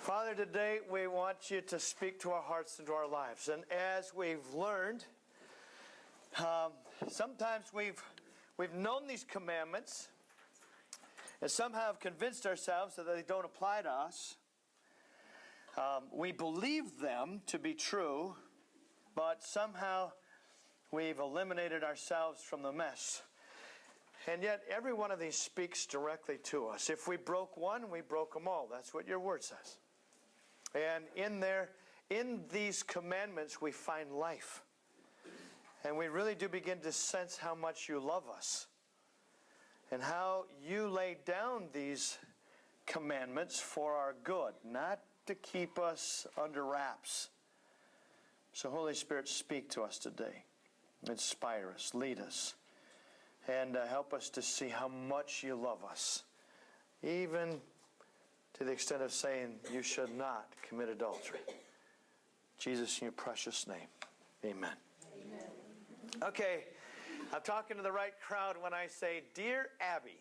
Father, today we want you to speak to our hearts and to our lives. And as we've learned, sometimes we've known these commandments and somehow have convinced ourselves that they don't apply to us. We believe them to be true, but somehow we've eliminated ourselves from the mess. And yet every one of these speaks directly to us. If we broke one, we broke them all. That's what your word says. And in these commandments, we find life. And we really do begin to sense how much you love us. And how you laid down these commandments for our good, not to keep us under wraps. So Holy Spirit, speak to us today. Inspire us, lead us, and help us to see how much you love us. Even to the extent of saying you should not commit adultery. Jesus, in your precious name. Amen. Amen. Okay, I'm talking to the right crowd when I say, Dear Abby.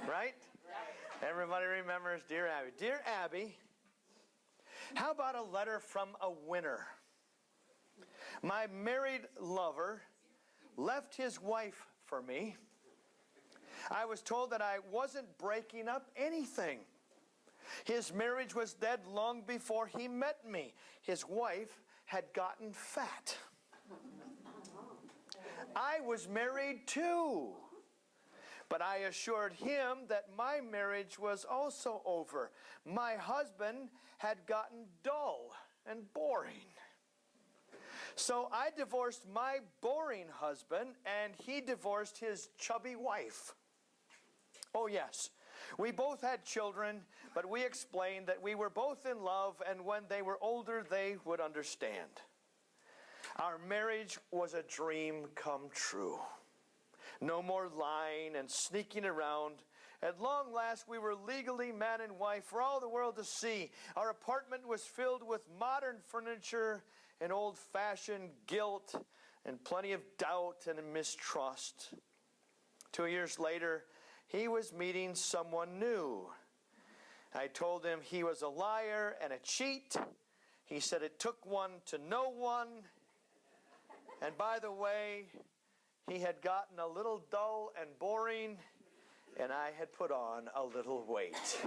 Right? Everybody remembers Dear Abby. Dear Abby, how about a letter from a winner? My married lover left his wife for me. I was told that I wasn't breaking up anything. His marriage was dead long before he met me. His wife had gotten fat. I was married too. But I assured him that my marriage was also over. My husband had gotten dull and boring. So I divorced my boring husband, and he divorced his chubby wife. Oh yes, we both had children, but we explained that we were both in love, and when they were older, they would understand. Our marriage was a dream come true. No more lying and sneaking around. At long last, we were legally man and wife for all the world to see. Our apartment was filled with modern furniture and old-fashioned guilt and plenty of doubt and mistrust. 2 years later, he was meeting someone new. I told him he was a liar and a cheat. He said it took one to know one. And by the way, he had gotten a little dull and boring, and I had put on a little weight.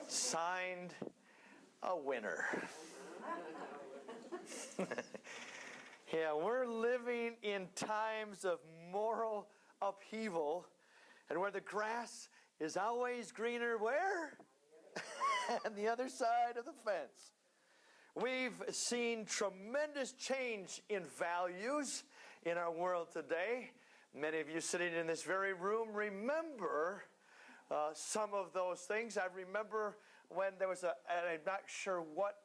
Signed, a winner. Yeah, we're living in times of moral upheaval, and where the grass is always greener, where? On the other side of the fence. We've seen tremendous change in values in our world today. Many of you sitting in this very room remember some of those things. I remember when there was and I'm not sure what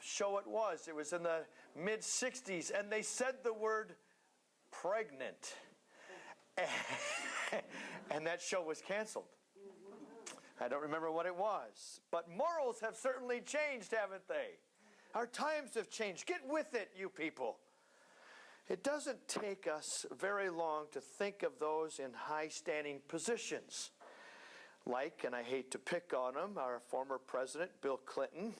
show it was. It was in the mid-'60s, and they said the word pregnant. And that show was canceled. I don't remember what it was. But morals have certainly changed, haven't they? Our times have changed. Get with it, you people. It doesn't take us very long to think of those in high-standing positions. Like, and I hate to pick on him, our former president, Bill Clinton,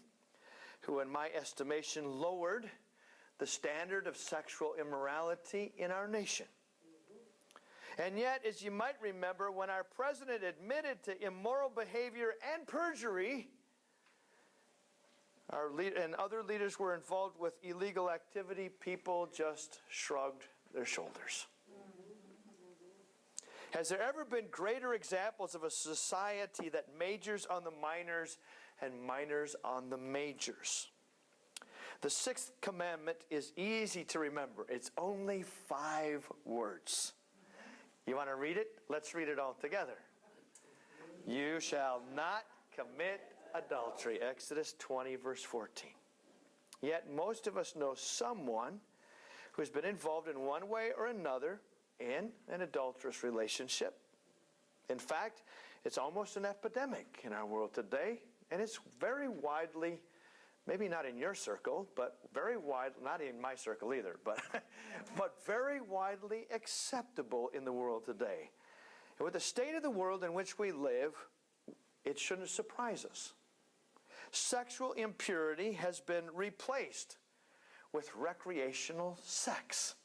who in my estimation lowered the standard of sexual immorality in our nation. And yet, as you might remember, when our president admitted to immoral behavior and perjury, and other leaders were involved with illegal activity, people just shrugged their shoulders. Has there ever been greater examples of a society that majors on the minors and minors on the majors? The Sixth Commandment is easy to remember. It's only 5 words. You want to read it? Let's read it all together. You shall not commit adultery. Exodus 20, verse 14. Yet most of us know someone who's been involved in one way or another in an adulterous relationship. In fact, it's almost an epidemic in our world today, and it's very widely, maybe not in your circle, but very wide, not in my circle either, but very widely acceptable in the world today. And with the state of the world in which we live, it shouldn't surprise us. Sexual impurity has been replaced with recreational sex.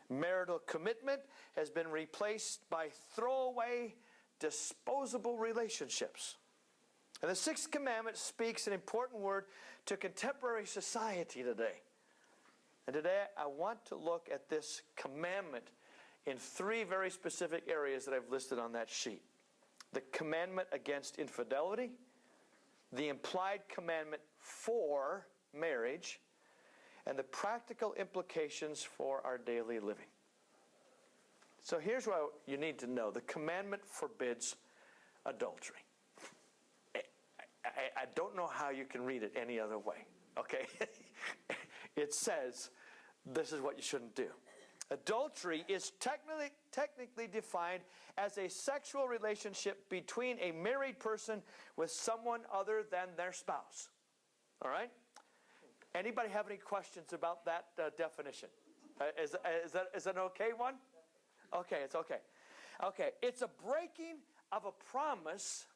Marital commitment has been replaced by throwaway, disposable relationships. And the Sixth Commandment speaks an important word to contemporary society today. And today I want to look at this commandment in three very specific areas that I've listed on that sheet. The commandment against infidelity, the implied commandment for marriage, and the practical implications for our daily living. So here's what you need to know. The commandment forbids adultery. I don't know how you can read it any other way, okay? It says this is what you shouldn't do. Adultery is technically defined as a sexual relationship between a married person with someone other than their spouse. All right? Anybody have any questions about that definition? Is that an okay one? Okay, it's okay. Okay, it's a breaking of a promise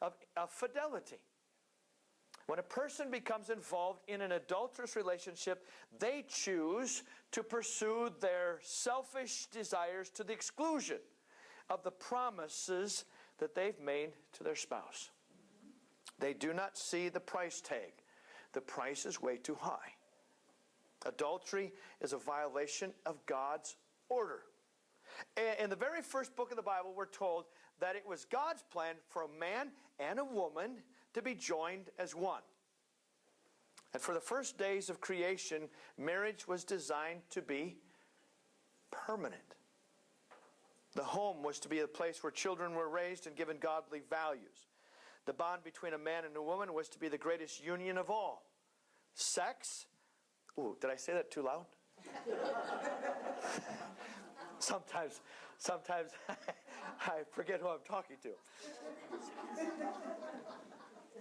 of fidelity. When a person becomes involved in an adulterous relationship, they choose to pursue their selfish desires to the exclusion of the promises that they've made to their spouse. They do not see the price tag. The price is way too high. Adultery is a violation of God's order. In the very first book of the Bible, we're told that it was God's plan for a man and a woman to be joined as one. And for the first days of creation, marriage was designed to be permanent. The home was to be a place where children were raised and given godly values. The bond between a man and a woman was to be the greatest union of all. Sex, ooh, did I say that too loud? Sometimes I forget who I'm talking to.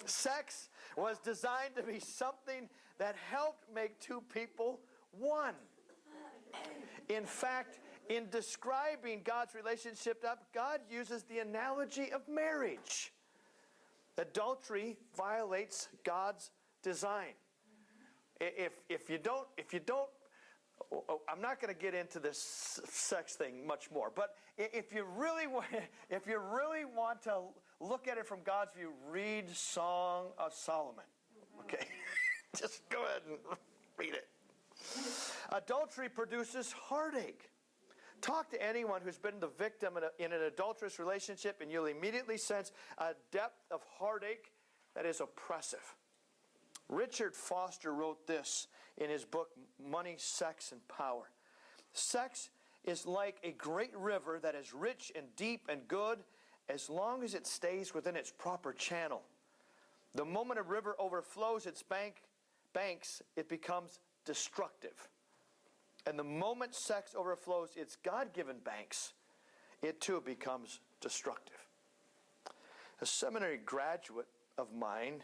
Sex was designed to be something that helped make two people one. In fact, in describing God's relationship, God uses the analogy of marriage. Adultery violates God's design. If you don't, I'm not going to get into this sex thing much more. But if you really want to look at it from God's view, read Song of Solomon. Okay, just go ahead and read it. Adultery produces heartache. Talk to anyone who's been the victim in an adulterous relationship, and you'll immediately sense a depth of heartache that is oppressive. Richard Foster wrote this in his book, Money, Sex, and Power. Sex is like a great river that is rich and deep and good as long as it stays within its proper channel. The moment a river overflows its banks, it becomes destructive. And the moment sex overflows its God-given banks, it too becomes destructive. A seminary graduate of mine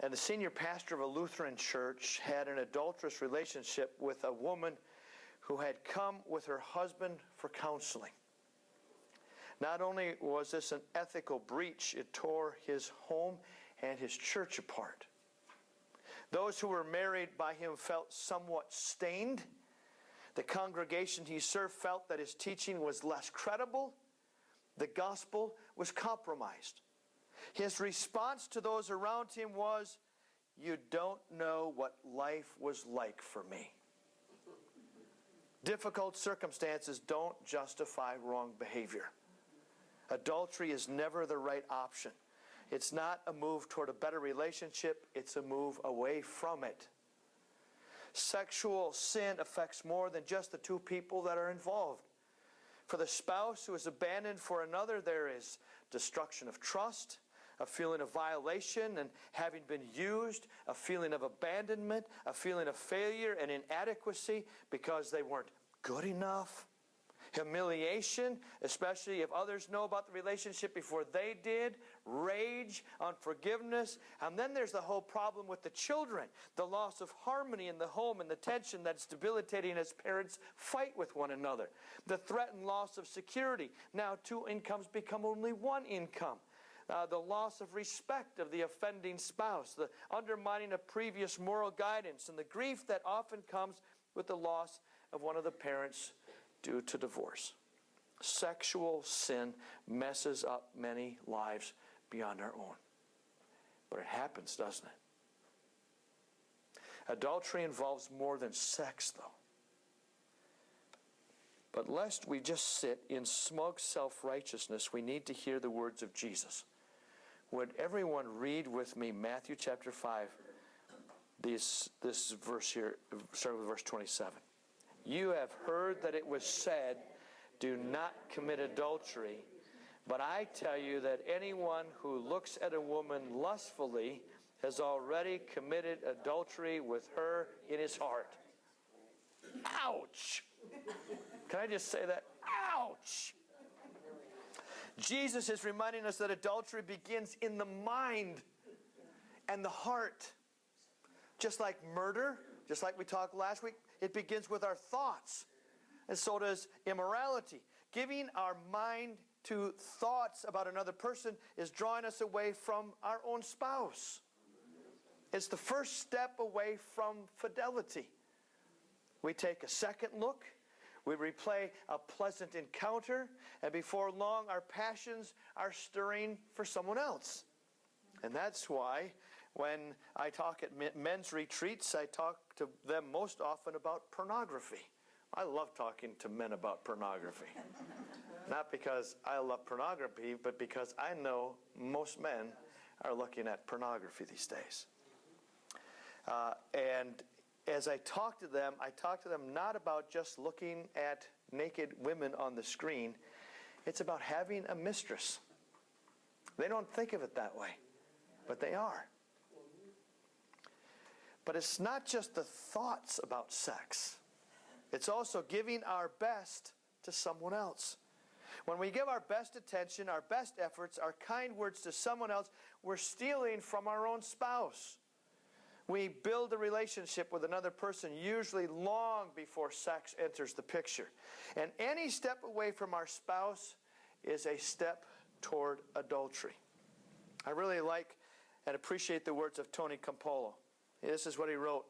and the senior pastor of a Lutheran church had an adulterous relationship with a woman who had come with her husband for counseling. Not only was this an ethical breach, it tore his home and his church apart. Those who were married by him felt somewhat stained. The congregation he served felt that his teaching was less credible. The gospel was compromised. His response to those around him was, "You don't know what life was like for me." Difficult circumstances don't justify wrong behavior. Adultery is never the right option. It's not a move toward a better relationship, it's a move away from it. Sexual sin affects more than just the two people that are involved. For the spouse who is abandoned for another, there is destruction of trust, a feeling of violation and having been used, a feeling of abandonment, a feeling of failure and inadequacy because they weren't good enough. Humiliation, especially if others know about the relationship before they did. Rage, unforgiveness. And then there's the whole problem with the children. The loss of harmony in the home and the tension that's debilitating as parents fight with one another. The threatened loss of security. Now two incomes become only one income. the loss of respect of the offending spouse, the undermining of previous moral guidance, and the grief that often comes with the loss of one of the parents due to divorce. Sexual sin messes up many lives beyond our own. But it happens, doesn't it? Adultery involves more than sex, though. But lest we just sit in smug self-righteousness, we need to hear the words of Jesus. Would everyone read with me Matthew chapter 5, this verse here, starting with verse 27. You have heard that it was said, do not commit adultery. But I tell you that anyone who looks at a woman lustfully has already committed adultery with her in his heart. Ouch! Can I just say that? Ouch! Jesus is reminding us that adultery begins in the mind and the heart. Just like murder, just like we talked last week, it begins with our thoughts. And so does immorality. Giving our mind to thoughts about another person is drawing us away from our own spouse. It's the first step away from fidelity. We take a second look. We replay a pleasant encounter, and before long our passions are stirring for someone else. And that's why when I talk at men's retreats, I talk to them most often about pornography. I love talking to men about pornography. Not because I love pornography, but because I know most men are looking at pornography these days. And as I talk to them not about just looking at naked women on the screen. It's about having a mistress. They don't think of it that way, but they are. But it's not just the thoughts about sex. It's also giving our best to someone else. When we give our best attention, our best efforts, our kind words to someone else, we're stealing from our own spouse. We build a relationship with another person usually long before sex enters the picture. And any step away from our spouse is a step toward adultery. I really like and appreciate the words of Tony Campolo. This is what he wrote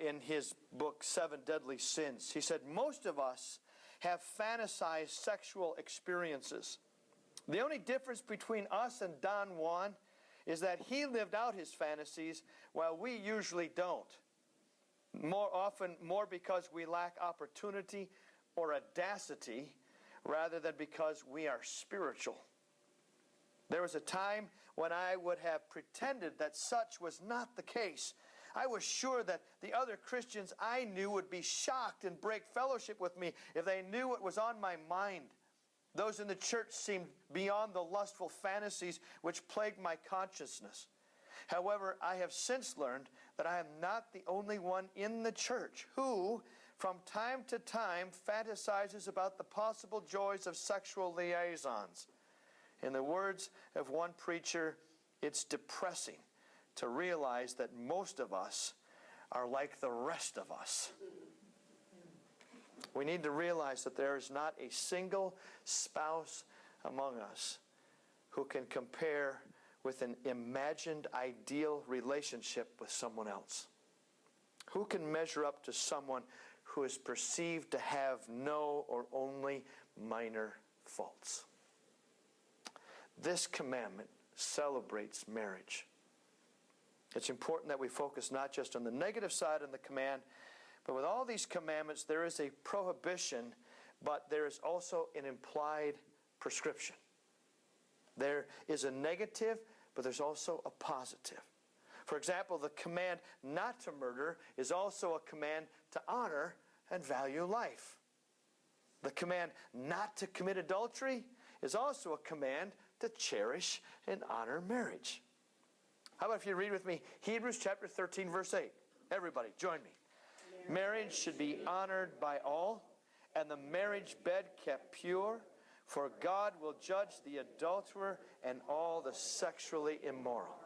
in his book, 7 Deadly Sins. He said, most of us have fantasized sexual experiences. The only difference between us and Don Juan is that he lived out his fantasies while we usually don't. More because we lack opportunity or audacity rather than because we are spiritual. There was a time when I would have pretended that such was not the case. I was sure that the other Christians I knew would be shocked and break fellowship with me if they knew what was on my mind. Those in the church seemed beyond the lustful fantasies which plagued my consciousness. However, I have since learned that I am not the only one in the church who, from time to time, fantasizes about the possible joys of sexual liaisons. In the words of one preacher, it's depressing to realize that most of us are like the rest of us. We need to realize that there is not a single spouse among us who can compare with an imagined ideal relationship with someone else. Who can measure up to someone who is perceived to have no or only minor faults? This commandment celebrates marriage. It's important that we focus not just on the negative side of the command, but with all these commandments, there is a prohibition, but there is also an implied prescription. There is a negative, but there's also a positive. For example, the command not to murder is also a command to honor and value life. The command not to commit adultery is also a command to cherish and honor marriage. How about if you read with me Hebrews chapter 13, verse 8. Everybody, join me. Marriage should be honored by all, and the marriage bed kept pure, for God will judge the adulterer and all the sexually immoral.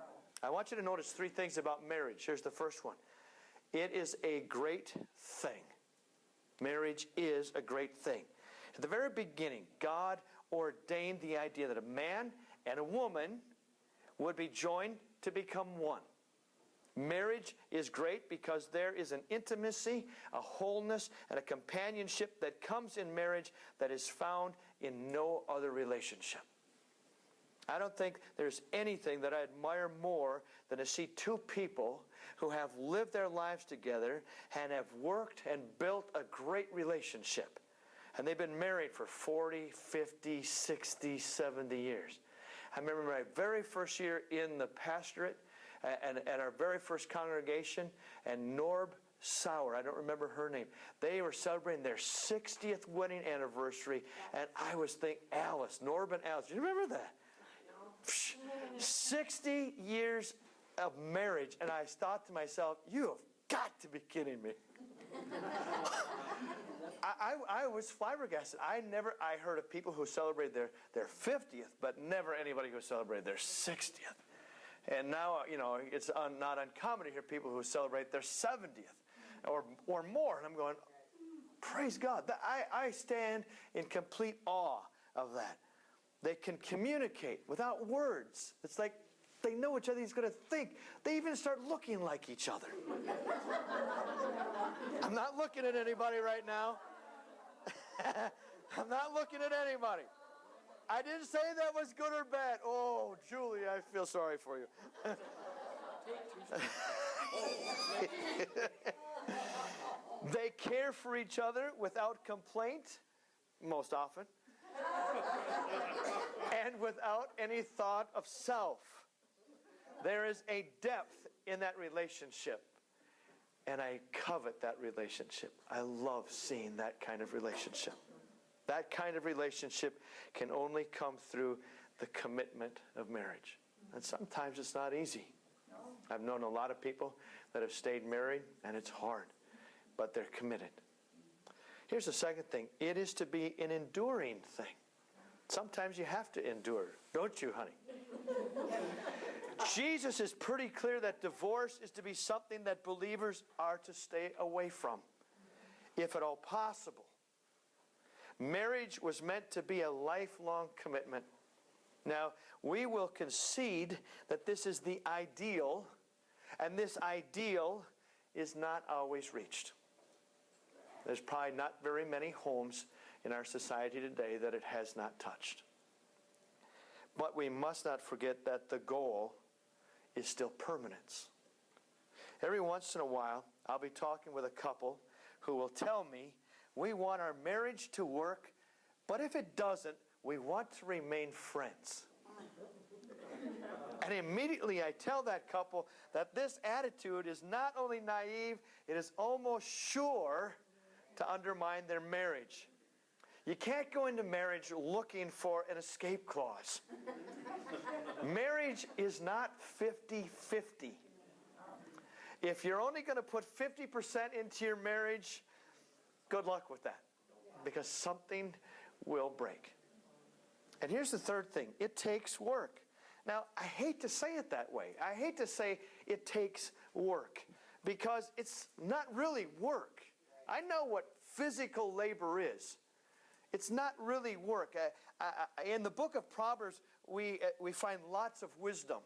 I want you to notice 3 things about marriage. Here's the first one. It is a great thing. Marriage is a great thing. At the very beginning, God ordained the idea that a man and a woman would be joined to become one. Marriage is great because there is an intimacy, a wholeness, and a companionship that comes in marriage that is found in no other relationship. I don't think there's anything that I admire more than to see two people who have lived their lives together and have worked and built a great relationship. And they've been married for 40, 50, 60, 70 years. I remember my very first year in the pastorate and at our very first congregation, and Norb Sauer, I don't remember her name, they were celebrating their 60th wedding anniversary, and I was thinking, Norb and Alice, do you remember that? 60 years of marriage, and I thought to myself, you have got to be kidding me. I was flabbergasted. I heard of people who celebrated their 50th, but never anybody who celebrated their 60th. And now, it's not uncommon to hear people who celebrate their 70th or more. And I'm going, praise God. I stand in complete awe of that. They can communicate without words. It's like they know what each other is going to think. They even start looking like each other. I'm not looking at anybody right now. I'm not looking at anybody. I didn't say that was good or bad. Oh, Julie, I feel sorry for you. They care for each other without complaint, most often, and without any thought of self. There is a depth in that relationship, and I covet that relationship. I love seeing that kind of relationship. That kind of relationship can only come through the commitment of marriage. And sometimes it's not easy. I've known a lot of people that have stayed married, and it's hard, but they're committed. Here's the second thing. It is to be an enduring thing. Sometimes you have to endure, don't you, honey? Jesus is pretty clear that divorce is to be something that believers are to stay away from, if at all possible. Marriage was meant to be a lifelong commitment. Now, we will concede that this is the ideal, and this ideal is not always reached. There's probably not very many homes in our society today that it has not touched. But we must not forget that the goal is still permanence. Every once in a while, I'll be talking with a couple who will tell me, we want our marriage to work, but if it doesn't, we want to remain friends. And immediately I tell that couple that this attitude is not only naive, it is almost sure to undermine their marriage. You can't go into marriage looking for an escape clause. Marriage is not 50-50. If you're only going to put 50% into your marriage, good luck with that, because something will break. And here's the third thing. It takes work. Now, I hate to say it that way. I hate to say it takes work, because it's not really work. I know what physical labor is. It's not really work. In the book of Proverbs, we find lots of wisdom.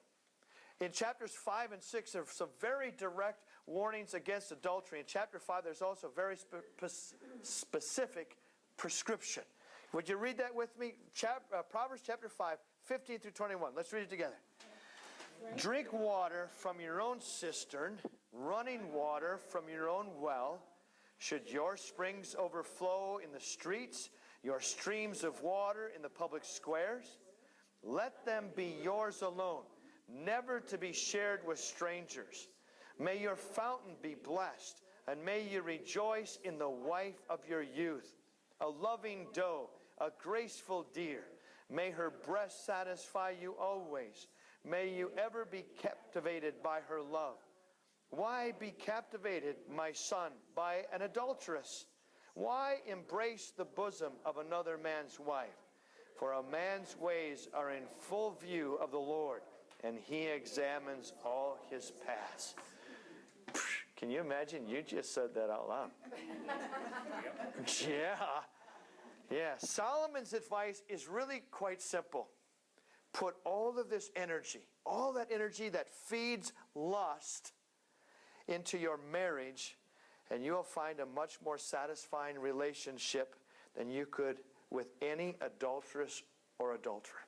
In chapters 5 and 6, there's some very direct warnings against adultery. In chapter 5, there's also a very specific prescription. Would you read that with me? Proverbs chapter 5, 15 through 21. Let's read it together. Drink water from your own cistern, running water from your own well. Should your springs overflow in the streets, your streams of water in the public squares? Let them be yours alone, never to be shared with strangers. May your fountain be blessed, and may you rejoice in the wife of your youth, a loving doe, a graceful deer. May her breast satisfy you always. May you ever be captivated by her love. Why be captivated, my son, by an adulteress? Why embrace the bosom of another man's wife? For a man's ways are in full view of the Lord, and he examines all his paths. Can you imagine? You just said that out loud. Yeah. Solomon's advice is really quite simple. put all of this energy, all that energy that feeds lust, into your marriage, and you'll find a much more satisfying relationship than you could with any adulteress or adulterer.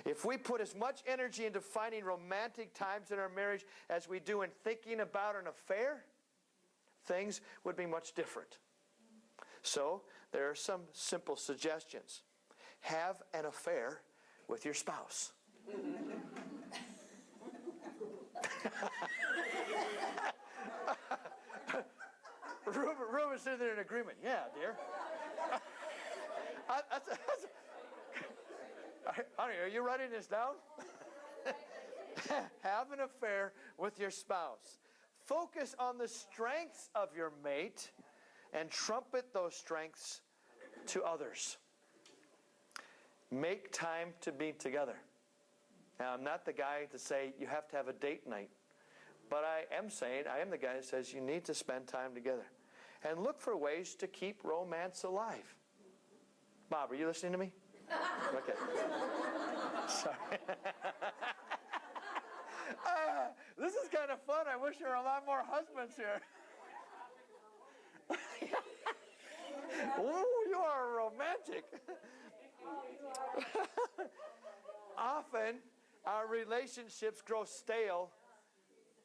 If we put as much energy into finding romantic times in our marriage as we do in thinking about an affair, things would be much different. So, there are some simple suggestions. Have an affair with your spouse. Ruben's sitting there in agreement. Yeah, dear. Honey, are you writing this down? Have an affair with your spouse. Focus on the strengths of your mate and trumpet those strengths to others. Make time to be together. Now, I'm not the guy to say you have to have a date night. But I am the guy that says you need to spend time together. And look for ways to keep romance alive. Bob, are you listening to me? Okay. Sorry. This is kind of fun. I wish there were a lot more husbands here. Ooh, you are romantic. Often, our relationships grow stale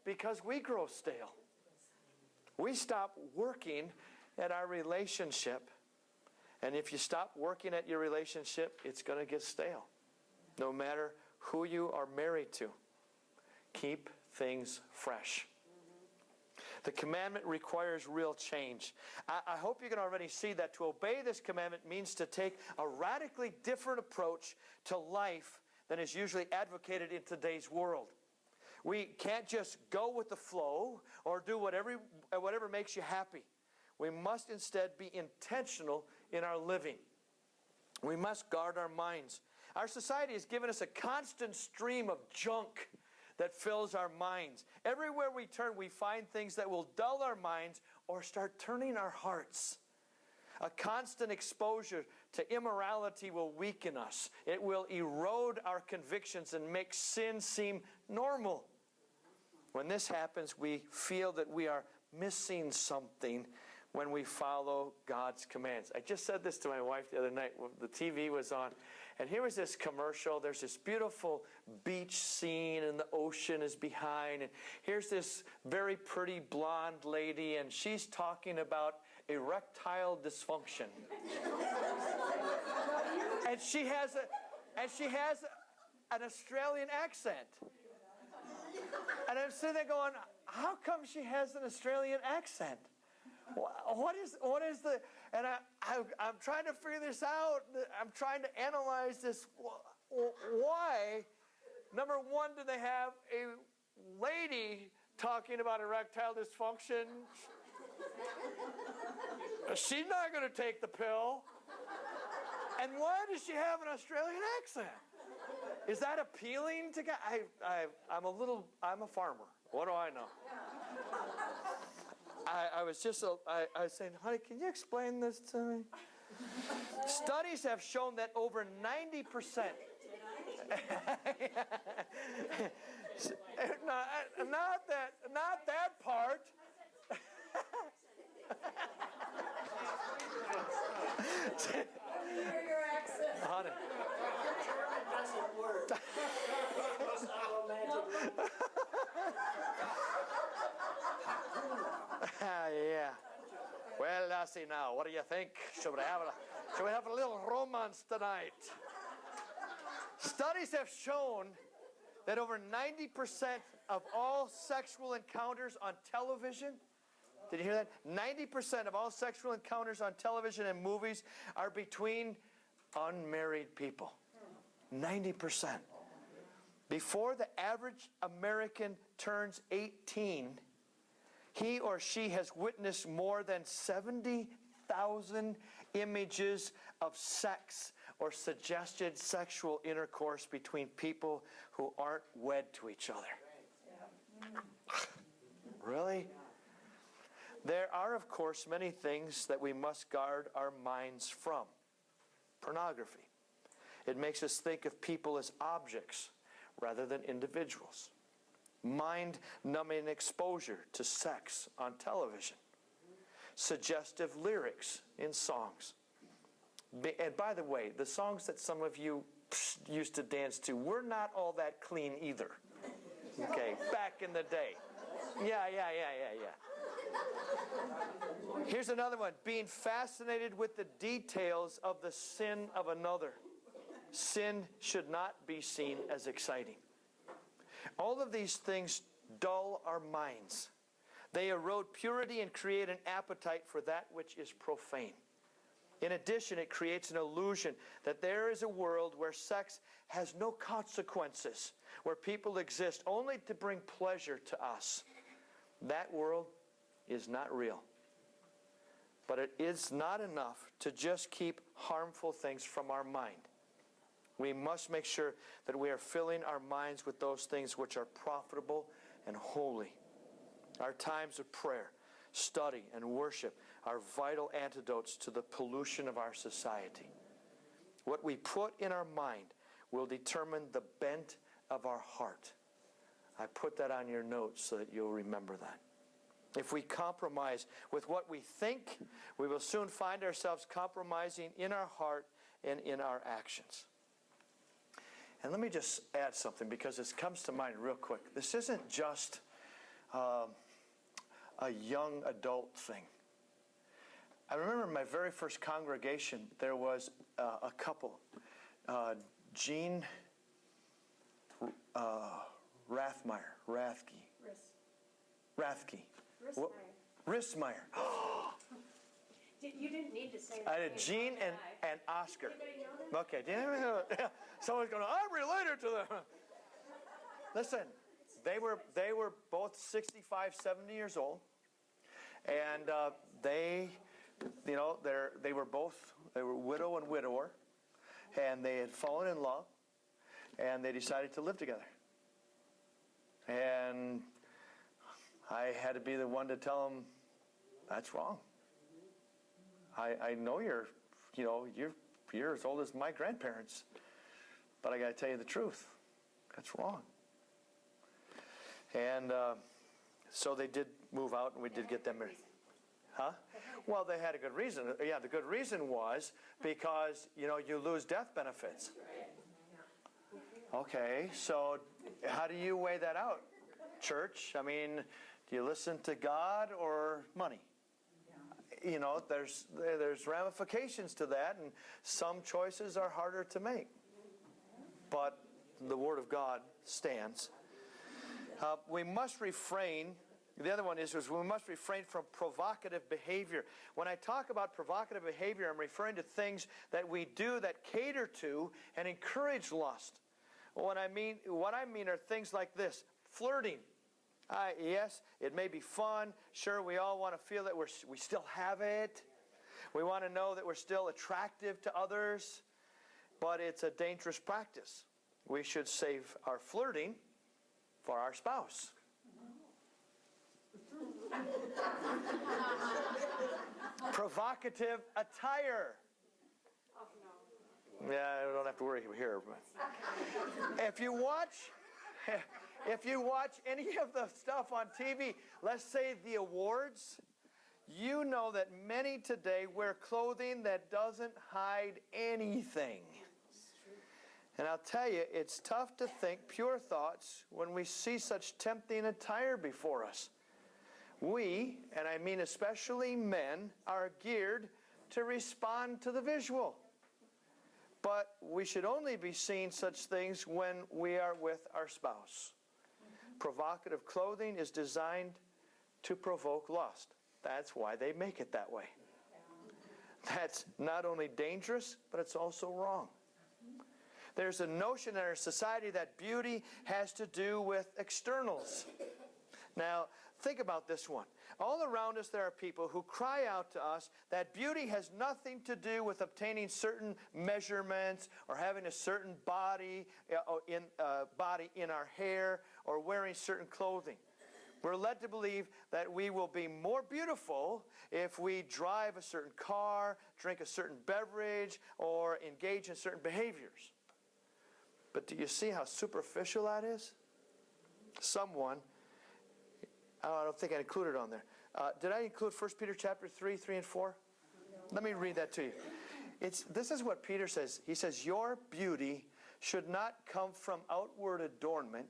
because we grow stale. We stop working at our relationship. And if you stop working at your relationship, it's going to get stale. No matter who you are married to. Keep things fresh. The commandment requires real change. I hope you can already see that to obey this commandment means to take a radically different approach to life than is usually advocated in today's world. We can't just go with the flow or do whatever makes you happy. We must instead be intentional in our living. We must guard our minds. Our society has given us a constant stream of junk that fills our minds. Everywhere we turn, we find things that will dull our minds or start turning our hearts. A constant exposure to immorality will weaken us. It will erode our convictions and make sin seem normal. When this happens, we feel that we are missing something when we follow God's commands. I just said this to my wife the other night when the TV was on. And here was this commercial. There's this beautiful beach scene and the ocean is behind. And here's this very pretty blonde lady and she's talking about erectile dysfunction. and she has an Australian accent. And I'm sitting there going, how come she has an Australian accent? What is the, and I'm trying to figure this out. I'm trying to analyze this. Why, number one, do they have a lady talking about erectile dysfunction? She's not going to take the pill. And why does she have an Australian accent? Is that appealing to guys? I'm a farmer. What do I know? I was saying, honey, can you explain this to me? Studies have shown that over 90%. not that part. Hear your accent. Honey. Doesn't work. It's not romantic. Yeah. Well, Lassie, now, what do you think? Should we have a little romance tonight? Studies have shown that over 90% of all sexual encounters on television, did you hear that? 90% of all sexual encounters on television and movies are between unmarried people. 90%. Before the average American turns 18, he or she has witnessed more than 70,000 images of sex or suggested sexual intercourse between people who aren't wed to each other. Really? There are, of course, many things that we must guard our minds from. Pornography. It makes us think of people as objects rather than individuals. Mind-numbing exposure to sex on television. Suggestive lyrics in songs. And by the way, the songs that some of you used to dance to were not all that clean either. Okay, back in the day. Yeah. Here's another one. Being fascinated with the details of the sin of another. Sin should not be seen as exciting. All of these things dull our minds. They erode purity and create an appetite for that which is profane. In addition, it creates an illusion that there is a world where sex has no consequences, where people exist only to bring pleasure to us. That world is not real. But it is not enough to just keep harmful things from our mind. We must make sure that we are filling our minds with those things which are profitable and holy. Our times of prayer, study, and worship are vital antidotes to the pollution of our society. What we put in our mind will determine the bent of our heart. I put that on your notes so that you'll remember that. If we compromise with what we think, we will soon find ourselves compromising in our heart and in our actions. And let me just add something because this comes to mind real quick. This isn't just a young adult thing. I remember in my very first congregation, there was a couple, Jean Rissmeyer. You didn't need to say that. I did Jean and Oscar. Anybody know them? Okay, do you know? Someone's going, I'm related to them. Listen, they were both 65, 70 years old, and they were widow and widower, and they had fallen in love, and they decided to live together. And I had to be the one to tell them that's wrong. I know you're as old as my grandparents, but I got to tell you the truth. That's wrong. And so they did move out, and we did get them married. Huh? Well, they had a good reason. Yeah, the good reason was because, you lose death benefits. Okay, so how do you weigh that out, church? I mean, do you listen to God or money? There's ramifications to that, and some choices are harder to make. But the Word of God stands. We must refrain. The other one is we must refrain from provocative behavior. When I talk about provocative behavior, I'm referring to things that we do that cater to and encourage lust. What I mean are things like this: flirting. Yes, it may be fun. Sure, we all want to feel that we still have it. We want to know that we're still attractive to others. But it's a dangerous practice. We should save our flirting for our spouse. Provocative attire. Yeah, I don't have to worry here. If you watch any of the stuff on TV, let's say the awards, you know that many today wear clothing that doesn't hide anything. And I'll tell you, it's tough to think pure thoughts when we see such tempting attire before us. We, and I mean especially men, are geared to respond to the visual. But we should only be seeing such things when we are with our spouse. Provocative clothing is designed to provoke lust. That's why they make it that way. That's not only dangerous, but it's also wrong. There's a notion in our society that beauty has to do with externals. Now, think about this one. All around us there are people who cry out to us that beauty has nothing to do with obtaining certain measurements or having a certain body in our hair or wearing certain clothing. We're led to believe that we will be more beautiful if we drive a certain car, drink a certain beverage, or engage in certain behaviors. But do you see how superficial that is? Someone, oh, I don't think I included it on there. Did I include 1 Peter chapter 3, 3 and 4? Let me read that to you. This is what Peter says. He says, your beauty should not come from outward adornment,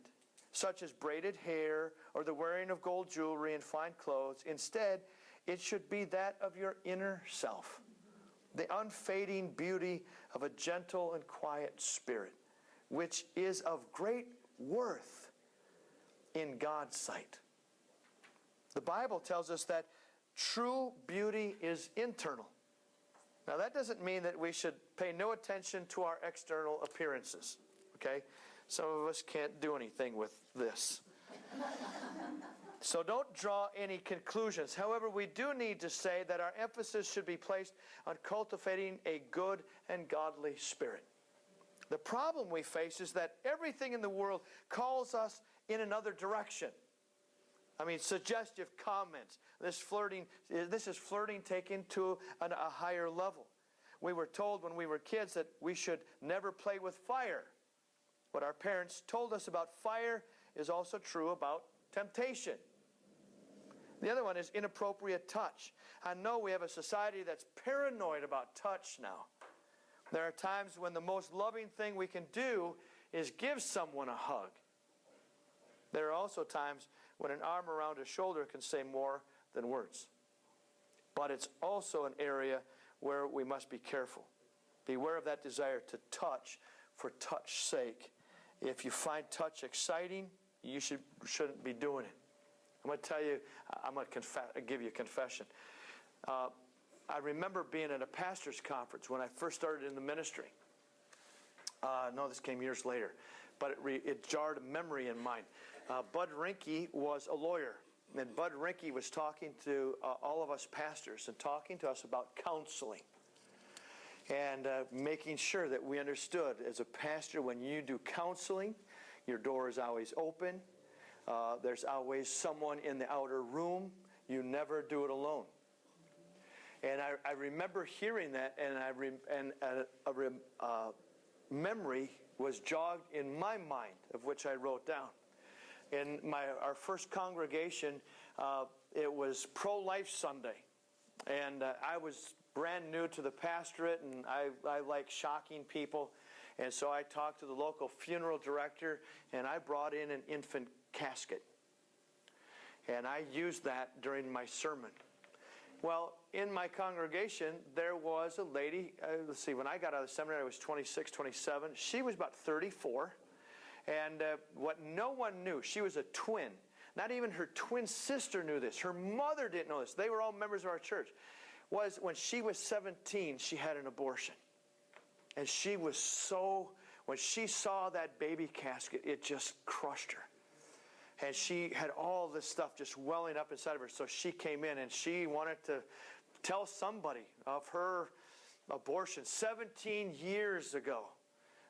such as braided hair or the wearing of gold jewelry and fine clothes. Instead, it should be that of your inner self, the unfading beauty of a gentle and quiet spirit, which is of great worth in God's sight. The Bible tells us that true beauty is internal. Now, that doesn't mean that we should pay no attention to our external appearances, okay? Some of us can't do anything with this. So don't draw any conclusions. However, we do need to say that our emphasis should be placed on cultivating a good and godly spirit. The problem we face is that everything in the world calls us in another direction. I mean, suggestive comments. This is flirting taken to a higher level. We were told when we were kids that we should never play with fire. What our parents told us about fire is also true about temptation. The other one is inappropriate touch. I know we have a society that's paranoid about touch now. There are times when the most loving thing we can do is give someone a hug. There are also times when an arm around a shoulder can say more than words. But it's also an area where we must be careful. Beware of that desire to touch for touch's sake. If you find touch exciting, you shouldn't be doing it. I'm going to tell you, I'm going to give you a confession. I remember being at a pastor's conference when I first started in the ministry. No, this came years later. But it jarred a memory in mine. Bud Rinke was a lawyer. And Bud Rinke was talking to all of us pastors and talking to us about counseling. And making sure that we understood as a pastor, when you do counseling, your door is always open. There's always someone in the outer room. You never do it alone. And I remember hearing that, and a memory was jogged in my mind, of which I wrote down. In our first congregation, it was Pro-Life Sunday. And I was brand new to the pastorate, and I like shocking people. And so I talked to the local funeral director, and I brought in an infant casket. And I used that during my sermon. Well, in my congregation, there was a lady, let's see, when I got out of the seminary, I was 26, 27. She was about 34. And what no one knew, she was a twin. Not even her twin sister knew this. Her mother didn't know this. They were all members of our church. Was when she was 17, she had an abortion. And she was so, when she saw that baby casket, it just crushed her. And she had all this stuff just welling up inside of her. So she came in and she wanted to tell somebody of her abortion 17 years ago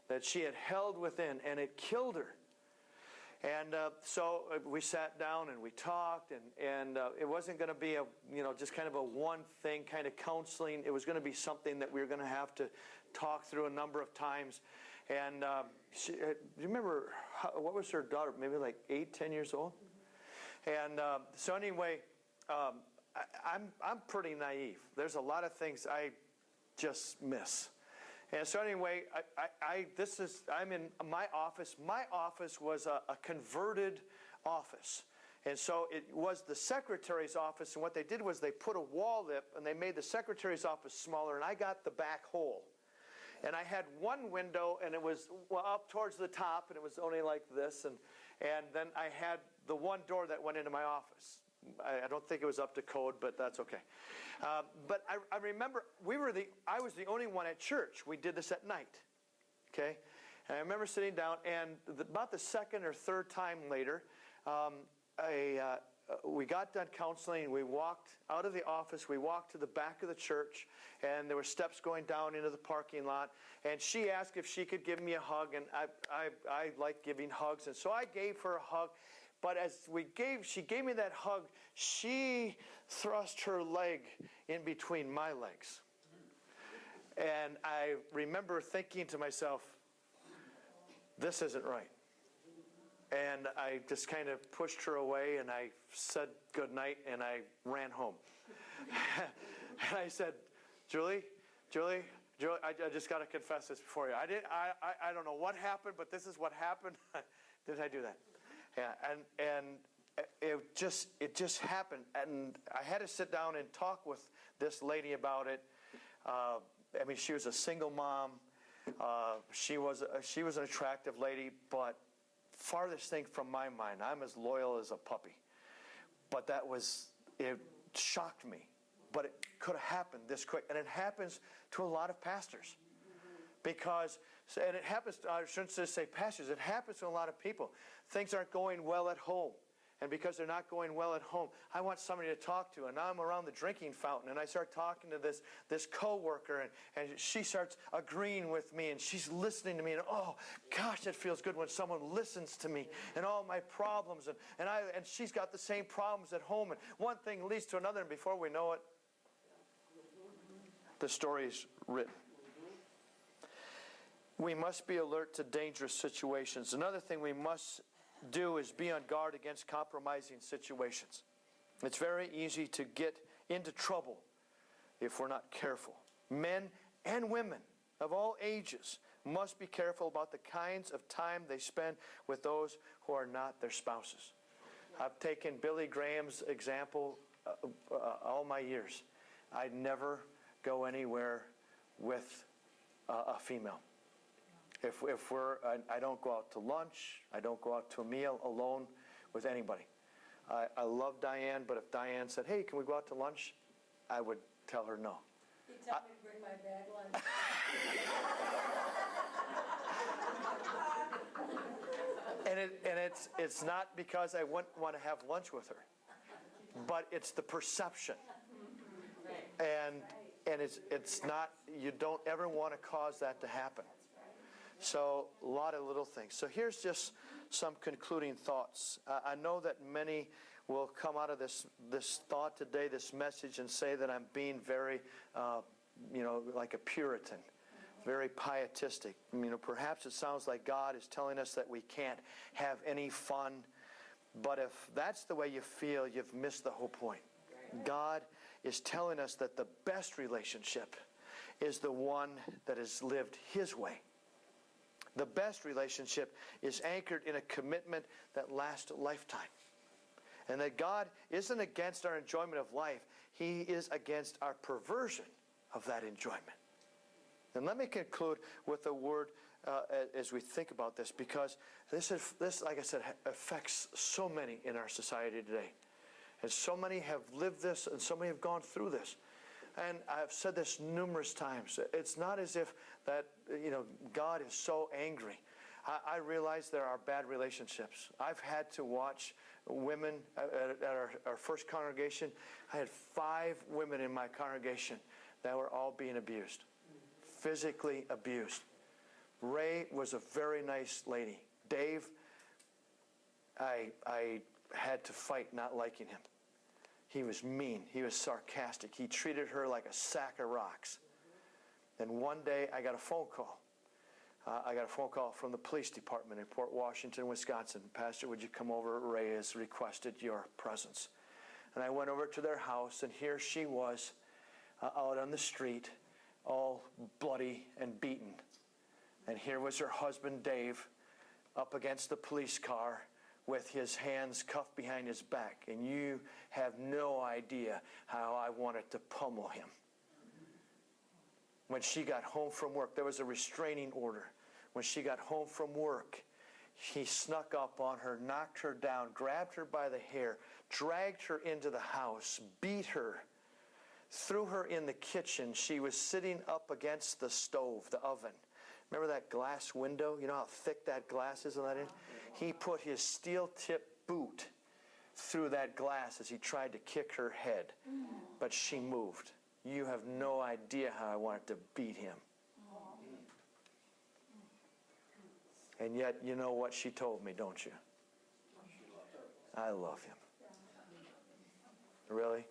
that she had held within, and it killed her. And so we sat down and we talked, and it wasn't going to be just kind of a one thing kind of counseling. It was going to be something that we were going to have to talk through a number of times. And do you remember, what was her daughter? Maybe like 8, 10 years old? And so anyway, I'm pretty naive. There's a lot of things I just miss. And so anyway, I'm in my office. My office was a converted office. And so it was the secretary's office, and what they did was they put a wall lip, and they made the secretary's office smaller, and I got the back hole. And I had one window, and it was up towards the top, and it was only like this, and then I had the one door that went into my office. I don't think it was up to code, but that's okay. But I remember I was the only one at church. We did this at night, okay? And I remember sitting down, and about the second or third time later, we got done counseling. We walked out of the office. We walked to the back of the church, and there were steps going down into the parking lot. And she asked if she could give me a hug, and I like giving hugs, and so I gave her a hug. But as she gave me that hug, she thrust her leg in between my legs. And I remember thinking to myself, this isn't right. And I just kind of pushed her away, and I said good night, and I ran home. And I said, Julie, I just got to confess this before you. I don't know what happened, but this is what happened. Did I do that? Yeah, and it just happened, and I had to sit down and talk with this lady about it. I mean, she was a single mom. She was an attractive lady, but farthest thing from my mind, I'm as loyal as a puppy. But it shocked me. But it could have happened this quick. And it happens to a lot of pastors. And it happens, I shouldn't just say pastors, it happens to a lot of people. Things aren't going well at home. And because they're not going well at home, I want somebody to talk to. And now I'm around the drinking fountain, and I start talking to this coworker, and she starts agreeing with me, and she's listening to me. And oh, gosh, it feels good when someone listens to me and all my problems. And she's got the same problems at home. And one thing leads to another, and before we know it, the story's written. We must be alert to dangerous situations. Another thing we must do is be on guard against compromising situations. It's very easy to get into trouble if we're not careful. Men and women of all ages must be careful about the kinds of time they spend with those who are not their spouses. I've taken Billy Graham's example all my years. I'd never go anywhere with a female. I don't go out to lunch. I don't go out to a meal alone with anybody. I love Diane, but if Diane said, hey, can we go out to lunch? I would tell her no. You tell me to bring my bag lunch. And it's not because I wouldn't want to have lunch with her, but it's the perception. And it's not, you don't ever want to cause that to happen. So a lot of little things. So here's just some concluding thoughts. I know that many will come out of this thought today, this message, and say that I'm being very, like a Puritan, very pietistic. Perhaps it sounds like God is telling us that we can't have any fun. But if that's the way you feel, you've missed the whole point. God is telling us that the best relationship is the one that is lived His way. The best relationship is anchored in a commitment that lasts a lifetime. And that God isn't against our enjoyment of life. He is against our perversion of that enjoyment. And let me conclude with a word as we think about this, because this, like I said, affects so many in our society today. And so many have lived this, and so many have gone through this. And I've said this numerous times. It's not as if that, God is so angry. I realize there are bad relationships. I've had to watch women at our first congregation. I had 5 women in my congregation that were all being abused, physically abused. Ray was a very nice lady. Dave, I had to fight not liking him. He was mean. He was sarcastic. He treated her like a sack of rocks. And one day I got a phone call. I got a phone call from the police department in Port Washington, Wisconsin. Pastor, would you come over? Ray has requested your presence. And I went over to their house, and here she was out on the street, all bloody and beaten. And here was her husband, Dave, up against the police car with his hands cuffed behind his back. And you have no idea how I wanted to pummel him. When she got home from work, there was a restraining order. When she got home from work, he snuck up on her, knocked her down, grabbed her by the hair, dragged her into the house, beat her, threw her in the kitchen. She was sitting up against the stove, the oven. Remember that glass window? You know how thick that glass is on that end? He put his steel-tipped boot through that glass as he tried to kick her head. But she moved. You have no idea how I wanted to beat him. And yet, you know what she told me, don't you? I love him. Really?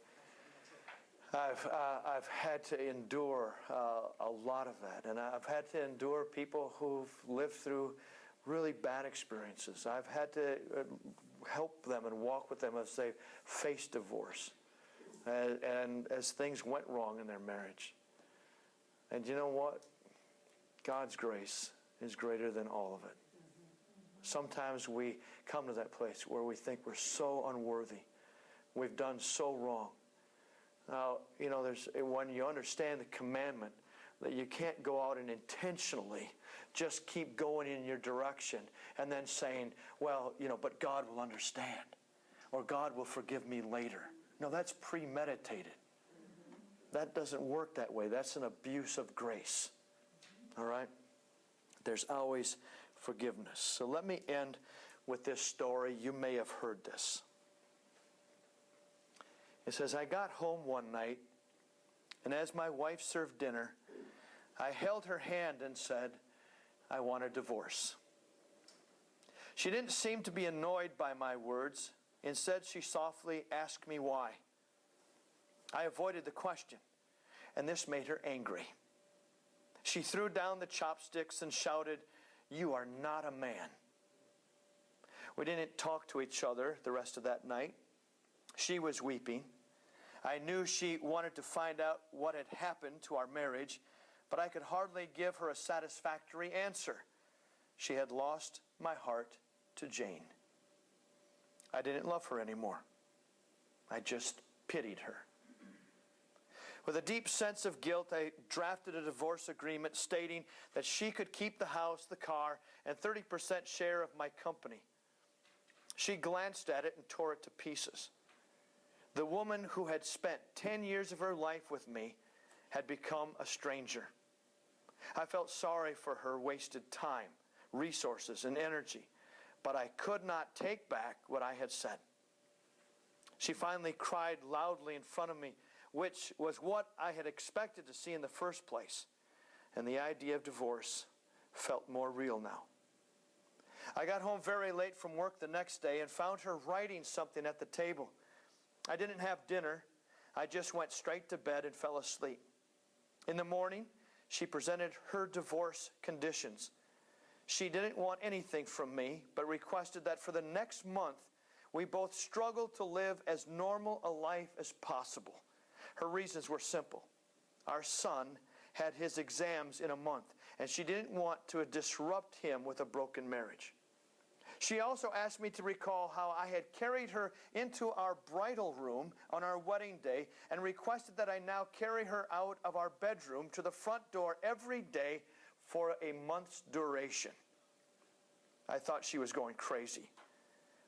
I've had to endure a lot of that. And I've had to endure people who've lived through really bad experiences. I've had to help them and walk with them as they face divorce and as things went wrong in their marriage. And you know what? God's grace is greater than all of it. Sometimes we come to that place where we think we're so unworthy. We've done so wrong. Now, you know, when you understand the commandment that you can't go out and intentionally just keep going in your direction and then saying, well, you know, but God will understand or God will forgive me later. No, that's premeditated. That doesn't work that way. That's an abuse of grace. All right? There's always forgiveness. So let me end with this story. You may have heard this. It says, I got home one night, and as my wife served dinner, I held her hand and said, I want a divorce. She didn't seem to be annoyed by my words. Instead, she softly asked me why. I avoided the question, and this made her angry. She threw down the chopsticks and shouted, you are not a man. We didn't talk to each other the rest of that night. She was weeping. I knew she wanted to find out what had happened to our marriage, but I could hardly give her a satisfactory answer. She had lost my heart to Jane. I didn't love her anymore. I just pitied her. With a deep sense of guilt, I drafted a divorce agreement stating that she could keep the house, the car, and 30% share of my company. She glanced at it and tore it to pieces. The woman who had spent 10 years of her life with me had become a stranger. I felt sorry for her wasted time, resources, and energy, but I could not take back what I had said. She finally cried loudly in front of me, which was what I had expected to see in the first place, and the idea of divorce felt more real now. I got home very late from work the next day and found her writing something at the table. I didn't have dinner. I just went straight to bed and fell asleep. In the morning, she presented her divorce conditions. She didn't want anything from me, but requested that for the next month, we both struggle to live as normal a life as possible. Her reasons were simple. Our son had his exams in a month, and she didn't want to disrupt him with a broken marriage. She also asked me to recall how I had carried her into our bridal room on our wedding day and requested that I now carry her out of our bedroom to the front door every day for a month's duration. I thought she was going crazy.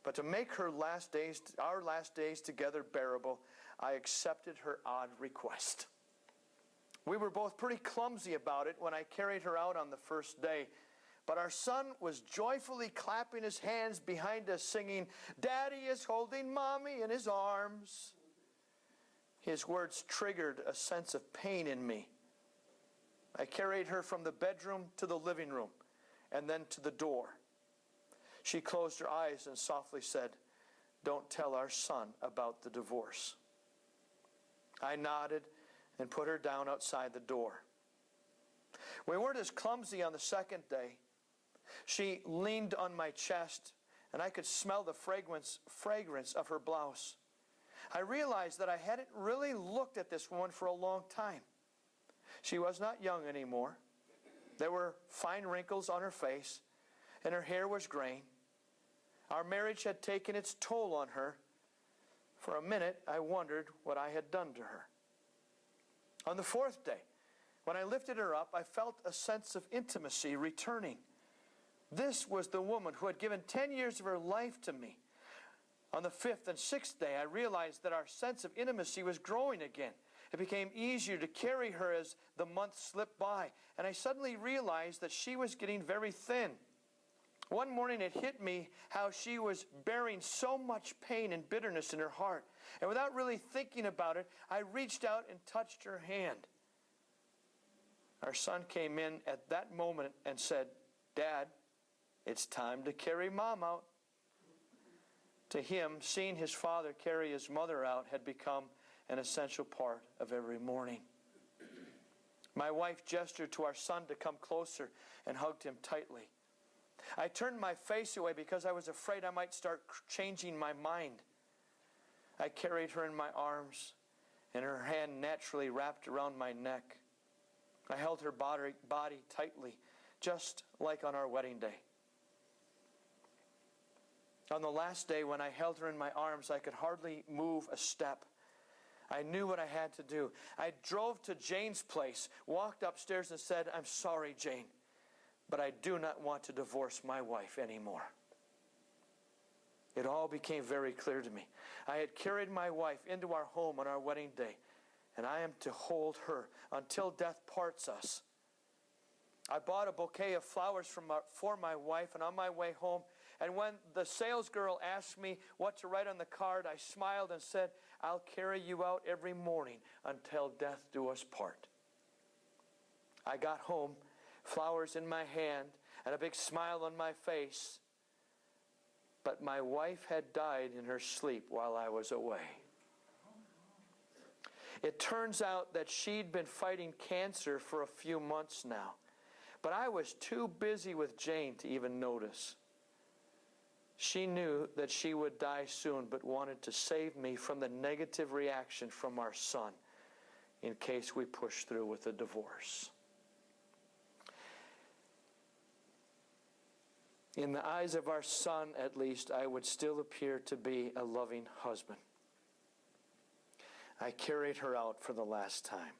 But to make our last days together bearable, I accepted her odd request. We were both pretty clumsy about it when I carried her out on the first day, but our son was joyfully clapping his hands behind us, singing, "Daddy is holding Mommy in his arms." His words triggered a sense of pain in me. I carried her from the bedroom to the living room and then to the door. She closed her eyes and softly said, "Don't tell our son about the divorce." I nodded and put her down outside the door. We weren't as clumsy on the second day. She leaned on my chest, and I could smell the fragrance of her blouse. I realized that I hadn't really looked at this woman for a long time. She was not young anymore. There were fine wrinkles on her face, and her hair was graying. Our marriage had taken its toll on her. For a minute, I wondered what I had done to her. On the fourth day, when I lifted her up, I felt a sense of intimacy returning. This was the woman who had given 10 years of her life to me. On the fifth and sixth day, I realized that our sense of intimacy was growing again. It became easier to carry her as the months slipped by, and I suddenly realized that she was getting very thin. One morning it hit me how she was bearing so much pain and bitterness in her heart. And without really thinking about it, I reached out and touched her hand. Our son came in at that moment and said, "Dad, it's time to carry Mom out." To him, seeing his father carry his mother out had become an essential part of every morning. My wife gestured to our son to come closer and hugged him tightly. I turned my face away because I was afraid I might start changing my mind. I carried her in my arms, and her hand naturally wrapped around my neck. I held her body tightly, just like on our wedding day. On the last day, when I held her in my arms, I could hardly move a step. I knew what I had to do. I drove to Jane's place, walked upstairs and said, "I'm sorry, Jane, but I do not want to divorce my wife anymore." It all became very clear to me. I had carried my wife into our home on our wedding day, and I am to hold her until death parts us. I bought a bouquet of flowers for my wife, and on my way home, and when the sales girl asked me what to write on the card, I smiled and said, "I'll carry you out every morning until death do us part." I got home, flowers in my hand, and a big smile on my face. But my wife had died in her sleep while I was away. It turns out that she'd been fighting cancer for a few months now, but I was too busy with Jane to even notice. She knew that she would die soon, but wanted to save me from the negative reaction from our son in case we push through with a divorce. In the eyes of our son, at least, I would still appear to be a loving husband. I carried her out for the last time.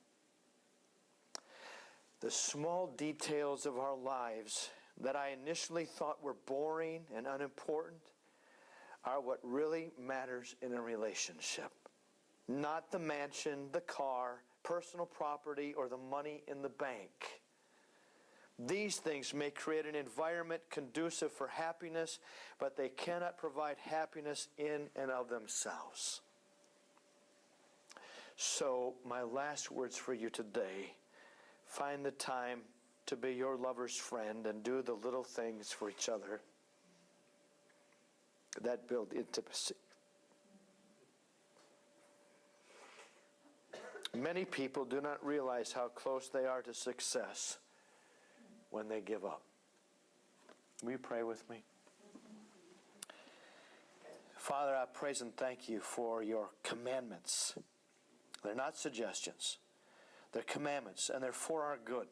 The small details of our lives that I initially thought were boring and unimportant are what really matters in a relationship. Not the mansion, the car, personal property, or the money in the bank. These things may create an environment conducive for happiness, but they cannot provide happiness in and of themselves. So, my last words for you today: find the time to be your lover's friend and do the little things for each other that build intimacy. Many people do not realize how close they are to success when they give up. Will you pray with me? Father, I praise and thank you for your commandments. They're not suggestions. They're commandments, and they're for our good.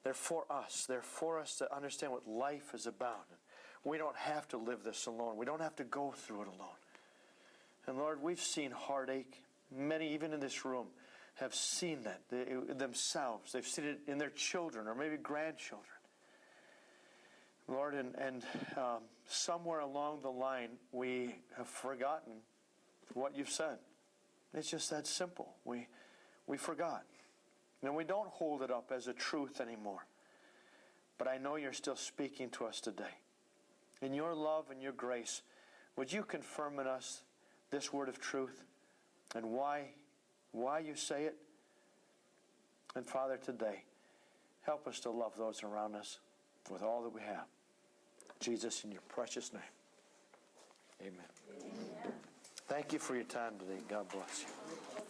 They're for us. They're for us to understand what life is about. We don't have to live this alone. We don't have to go through it alone. And Lord, we've seen heartache. Many, even in this room, have seen that themselves. They've seen it in their children or maybe grandchildren. Lord, and somewhere along the line, we have forgotten what you've said. It's just that simple. We forgot. And we don't hold it up as a truth anymore. But I know you're still speaking to us today. In your love and your grace, would you confirm in us this word of truth and why you say it? And Father, today, help us to love those around us with all that we have. Jesus, in your precious name. Amen. Thank you for your time today. God bless you.